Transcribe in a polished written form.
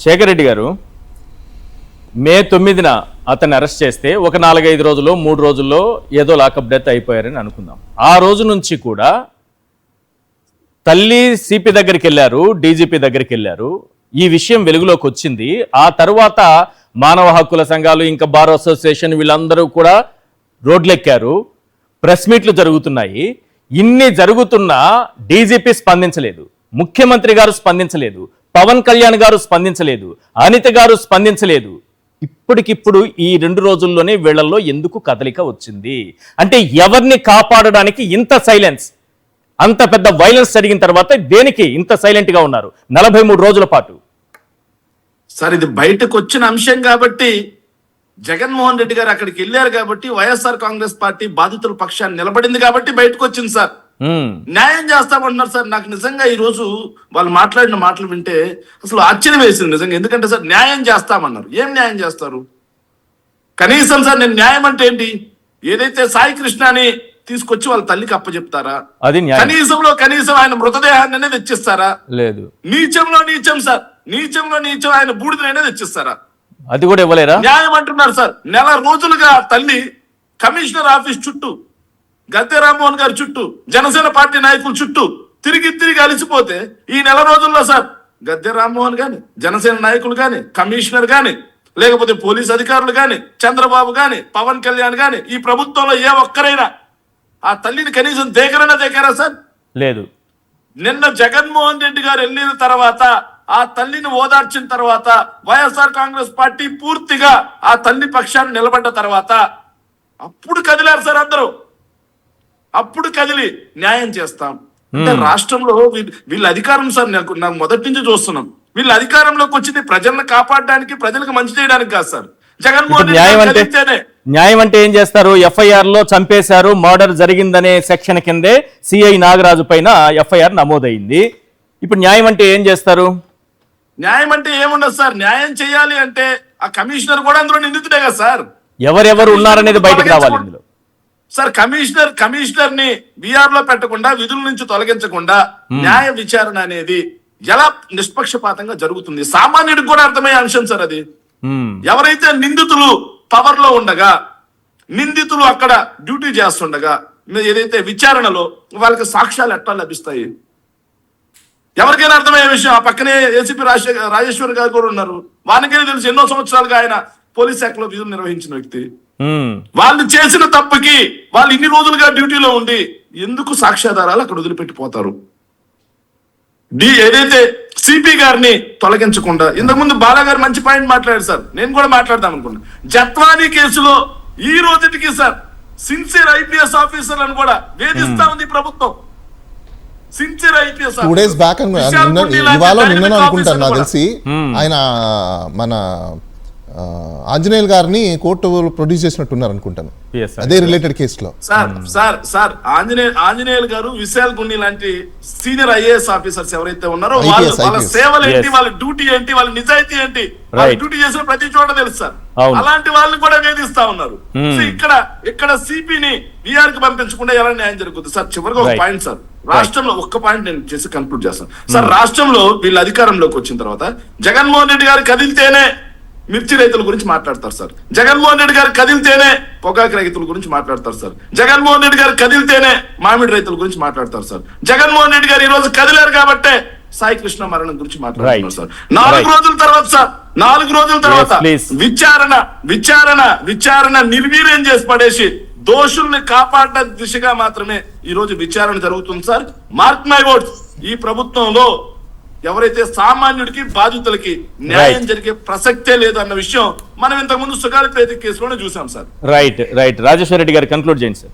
శేఖర్ రెడ్డి గారు, మే 9న అతన్ని అరెస్ట్ చేస్తే ఒక 4-5 రోజుల్లో 3 రోజుల్లో ఏదో లాకప్ డెత్ అయిపోయారని అనుకుందాం. ఆ రోజు నుంచి కూడా తల్లి సిపి దగ్గరికి వెళ్ళారు, డీజీపీ దగ్గరికి వెళ్ళారు. ఈ విషయం వెలుగులోకి వచ్చింది. ఆ తర్వాత మానవ హక్కుల సంఘాలు, ఇంకా బార్ అసోసియేషన్ వీళ్ళందరూ కూడా రోడ్లెక్కారు. ప్రెస్ మీట్లు జరుగుతున్నాయి. ఇన్ని జరుగుతున్నా డీజీపీ స్పందించలేదు, ముఖ్యమంత్రి గారు స్పందించలేదు, పవన్ కళ్యాణ్ గారు స్పందించలేదు, అనిత గారు స్పందించలేదు. ఇప్పటికిప్పుడు ఈ 2 రోజుల్లోనే వీళ్ళల్లో ఎందుకు కదలిక వచ్చింది? అంటే ఎవరిని కాపాడడానికి ఇంత సైలెన్స్? అంత పెద్ద వైలెన్స్ జరిగిన తర్వాత దేనికి ఇంత సైలెంట్ గా ఉన్నారు 43 రోజుల పాటు? సార్, ఇది బయటకు వచ్చిన అంశం కాబట్టి, జగన్మోహన్ రెడ్డి గారు అక్కడికి వెళ్ళారు కాబట్టి, వైఎస్ఆర్ కాంగ్రెస్ పార్టీ బాధితుల పక్షాన్ని నిలబడింది కాబట్టి బయటకు వచ్చింది సార్. న్యాయం చేస్తామంటున్నారు సార్. నాకు నిజంగా ఈ రోజు వాళ్ళు మాట్లాడిన మాటలు వింటే అసలు ఆశ్చర్యం వేసింది నిజంగా. ఎందుకంటే సార్, న్యాయం చేస్తామన్నారు. ఏం న్యాయం చేస్తారు? కనీసం సార్, నేను న్యాయం అంటే ఏంటి? ఏదైతే సాయి కృష్ణని తీసుకొచ్చి వాళ్ళ తల్లికి అప్పచెప్తారా? అది కనీసం ఆయన మృతదేహాన్ని అనేది తెచ్చిస్తారా? లేదు. నీచంలో నీచం సార్, నీచంలో నీచం ఆయన బూడిదైనా తెచ్చిస్తారా? అది కూడా ఇవ్వలేరా? న్యాయం అంటున్నారు సార్. 4 రోజులుగా తల్లి కమిషనర్ ఆఫీస్ చుట్టూ, గద్దె రామ్మోహన్ గారి చుట్టూ, జనసేన పార్టీ నాయకుల చుట్టూ తిరిగి అలిసిపోతే ఈ 4 రోజుల్లో సార్, గద్దె రామ్మోహన్ గాని, జనసేన నాయకులు గాని, కమిషనర్ గాని, లేకపోతే పోలీస్ అధికారులు గాని, చంద్రబాబు గాని, పవన్ కళ్యాణ్ గాని, ఈ ప్రభుత్వంలో ఏ ఒక్కరైనా ఆ తల్లిని కనీసం దేకరా సార్? లేదు. నిన్న జగన్మోహన్ రెడ్డి గారు వెళ్ళిన తర్వాత, ఆ తల్లిని ఓదార్చిన తర్వాత, వైఎస్ఆర్ కాంగ్రెస్ పార్టీ పూర్తిగా ఆ తల్లి పక్షాన్ని నిలబడ్డ తర్వాత అప్పుడు కదిలారు సార్ అందరూ. అప్పుడు కదిలి న్యాయం చేస్తాం అంటే రాష్ట్రంలో వీళ్ళ అధికారం సార్. నాకు మొదటి నుంచి చూస్తున్నాం, వీళ్ళ అధికారంలోకి వచ్చింది ప్రజలను కాపాడడానికి, ప్రజలకు మంచి చేయడానికి కాదు సార్. జగన్మోహన్ రెడ్డి న్యాయం అంటే ఏం చేస్తారు? ఎఫ్ఐఆర్ లో చంపేశారు, మర్డర్ జరిగిందనే సెక్షన్ కిందే సిఐ నాగరాజు పైన ఎఫ్ఐఆర్ నమోదైంది. ఇప్పుడు న్యాయం అంటే ఏం చేస్తారు? న్యాయం అంటే ఏముండదు సార్. న్యాయం చేయాలి అంటే ఆ కమిషనర్ కూడా అందులో నిందితుడే కదా సార్. ఎవరెవరు ఉన్నారనేది బయటకు రావాలి ఇందులో సార్. కమిషనర్ ని బీఆర్ లో పెట్టకుండా, విధుల నుంచి తొలగించకుండా న్యాయ విచారణ అనేది ఎలా నిష్పక్షపాతంగా జరుగుతుంది? సామాన్యుడికి కూడా అర్థమయ్యే అంశం సార్ అది. ఎవరైతే నిందితులు పవర్ లో ఉండగా, నిందితులు అక్కడ డ్యూటీ చేస్తుండగా, ఏదైతే విచారణలో వాళ్ళకి సాక్ష్యాలు ఎట్లా లభిస్తాయి? ఎవరికైనా అర్థమయ్యే విషయం. ఆ పక్కనే ఏసీపీ రాజేశ్వర్ గారు కూడా ఉన్నారు. వానికైనా తెలుసు, ఎన్నో సంవత్సరాలుగా ఆయన పోలీస్ శాఖలో విధులు నిర్వహించిన వ్యక్తి. వాళ్ళు చేసిన తప్పుకి వాళ్ళు ఇన్ని రోజులుగా డ్యూటీలో ఉండి ఎందుకు సాక్ష్యాధారాలు అక్కడ వదిలిపెట్టిపోతారు? ఏదైతే సిపి గారిని తొలగించకుండా, ఇంతకుముందు బాలా గారు మంచి పాయింట్ మాట్లాడారు సార్, నేను కూడా మాట్లాడదాం అనుకున్నా. జత్వానీ కేసులో ఈ రోజుకి సార్ సిన్సియర్ ఐపీఎస్ ఆఫీసర్లను కూడా వేధిస్తా ఉంది ప్రభుత్వం. సిన్సియర్ ఐపీఎస్ 2 days బ్యాక్ ఇవాళ నిన్న అనుకుంటాను, నాకు తెలిసి ఆయన మన ఆంజనేయులు గారిని కోర్టు ప్రొడ్యూస్ చేసినట్టున్నారు అనుకుంటాను, అదే రిలేటెడ్ కేసులో. సార్ ఆంజనేయులు గారు, విశాల్ గున్ని లాంటి సీనియర్ ఐఏఎస్ ఆఫీసర్స్ ఎవరైతే ఉన్నారో వాళ్ళ సేవలు ఏంటి, వాళ్ళ డ్యూటీ ఏంటి, వాళ్ళ నిజాయితీ ఏంటి, వాళ్ళ డ్యూటీ చేసిన ప్రతి చోట తెలుసు సార్. అలాంటి వాళ్ళని కూడా వేధిస్తా ఉన్నారు. ఇక్కడ సిపిని బీఆర్ కి పంపించకుండా ఎలా న్యాయం జరుగుతుంది సార్? చివరిగా ఒక పాయింట్ సార్, రాష్ట్రంలో ఒక్క పాయింట్ నేను చేసి కన్క్లూడ్ చేస్తాను సార్. రాష్ట్రంలో వీళ్ళ అధికారంలోకి వచ్చిన తర్వాత జగన్మోహన్ రెడ్డి గారు కదిలితేనే మిర్చి రైతుల గురించి మాట్లాడతారు సార్. జగన్మోహన్ రెడ్డి గారు కదిలితేనే పొగాకు రైతుల గురించి మాట్లాడతారు సార్. జగన్మోహన్ రెడ్డి గారు కదిలితేనే మామిడి రైతుల గురించి మాట్లాడతారు సార్. జగన్మోహన్ రెడ్డి గారు ఈ రోజు కదిలారు కాబట్టే సాయి కృష్ణ మరణం గురించి మాట్లాడుతున్నారు సార్. 4 రోజుల తర్వాత సార్, 4 రోజుల తర్వాత విచారణ నిర్వీర్యం చేసి పడేసి దోషుల్ని కాపాడడం దిశగా మాత్రమే ఈ రోజు విచారణ జరుగుతుంది సార్. మార్క్ మై వర్డ్స్, ఈ ప్రభుత్వంలో ఎవరైతే సామాన్యుడికి, బాధితులకి న్యాయం జరిగే ప్రసక్తే లేదు అన్న విషయం మనం ఇంతకుముందు సుగాలి ప్రేతి కేసులోనే చూసాం సార్. రైట్. రాజేశ్వర రెడ్డి గారు కన్క్లూడ్ చేయండి సార్.